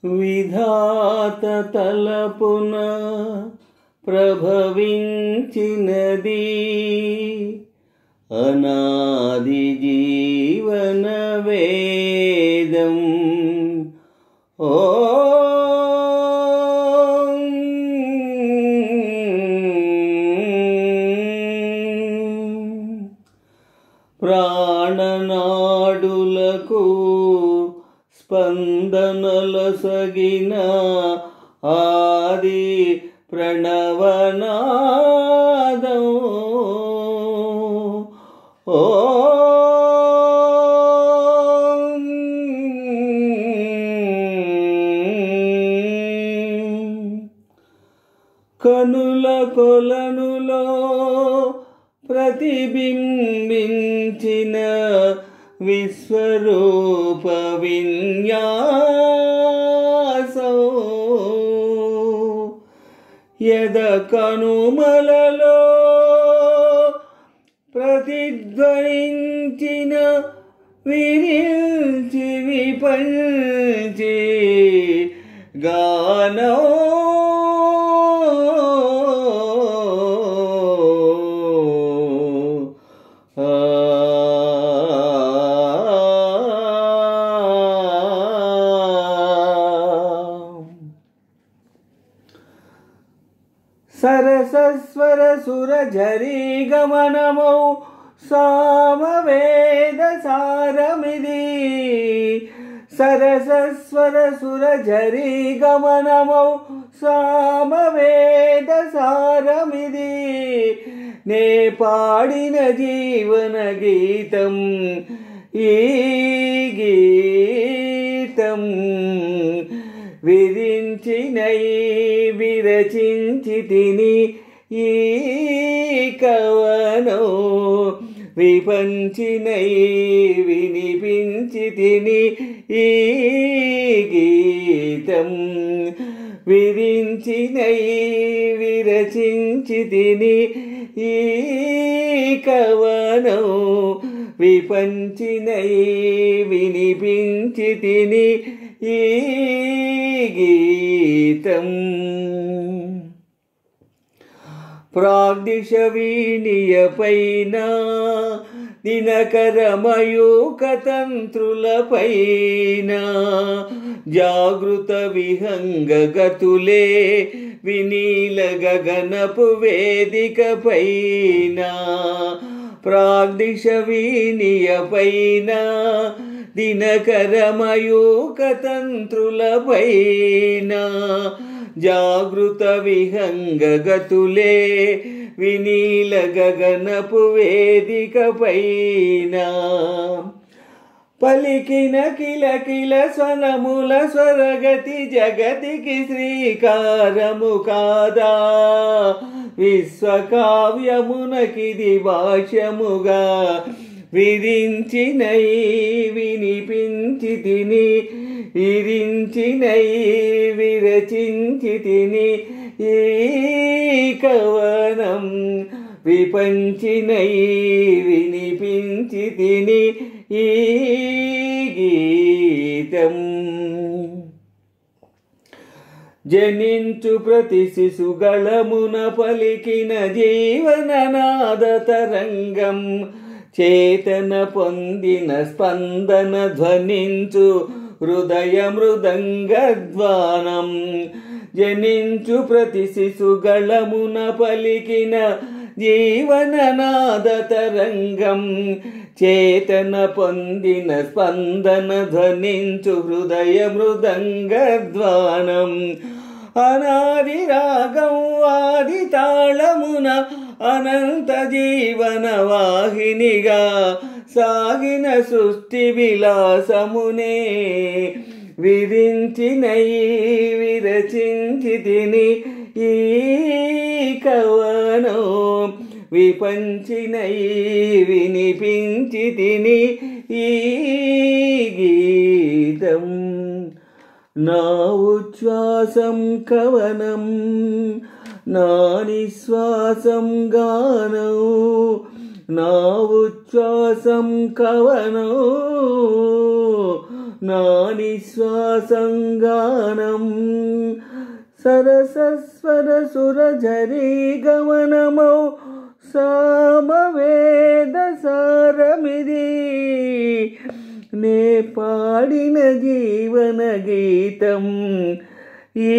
విధాత తలపున ప్రభవించినది అనాది జీవన వేదం. ప్రాణనాడులకు స్పందనలొసగిన ఆది ప్రణవనాదం. కనుల కొలనులో ప్రతిబింబించిన విశ్వరూప విన్యాసం. యద కనుమలలో ప్రతిధ్వనించిన విరించి విపంచి గానం. సరసస్వర సుర ఝరీ గమనమౌ సామవేద సారమిది. సరసస్వర సుర ఝరీ గమనమౌ సామవేద సారమిది. నే పాడిన జీవన గీతం ఈ గీతం. విరించినై విరచించి తిని ఈ కవనం. విపంచినై వినిపించి తిని ఈ గీతం. విరించినై విరచించి తిని ఈ కవనం. విపంచినై వినిపించి తిని ఈ గీతం. ప్రాగ్దిశ వీణియ పైన దినకర మయూక తంత్రుల పైన జాగృత విహంగ గతులే వినీల గగనపు వేదిక పైన. ప్రాగ్దిశ వీణియ పైన దినకర మయూక తంత్రుల పైన జాగృత విహంగ గతులే వినీల గగనపు వేదిక పైన. పలికిన కిలకిల స్వనముల స్వరగతి జగతికి శ్రీకారము కాదా. విశ్వకావ్యమునకిది భాష్యముగా. విరించినై వినిపించి తిని విరించినై విరచించి తిని ఈ కవనం. విపంచినై వినిపించి తిని ఈ గీతం. జనించు ప్రతి శిశుగళమున పలికిన జీవననాద తరంగం. చేతన పొందిన స్పందన ధ్వనించు హృదయ మృదంగధ్వానం. జనించు ప్రతి శిశుగళమున పలికిన జీవననాద తరంగం. చేతన పొందిన స్పందన ధ్వనించు హృదయ మృదంగధ్వానం. అనాది రాగం ఆది తాళమున అనంత జీవన వాహినిగా సాగిన సృష్టి విలాసమునే. విరించినై విరచించి తిని ఈ కవనం. విపంచినై వినిపించి తిని ఈ గీతం. నా ఉచ్ఛ్వాసం కవనం నా నిశ్వాసం గానం. నా ఉచ్ఛ్వాసం కవనం నా నిశ్వాసం గానం సరసస్వర సురఝరీ గమనమౌ సామవేద సారమిది నే పాడిన జీవన గీతం ఈ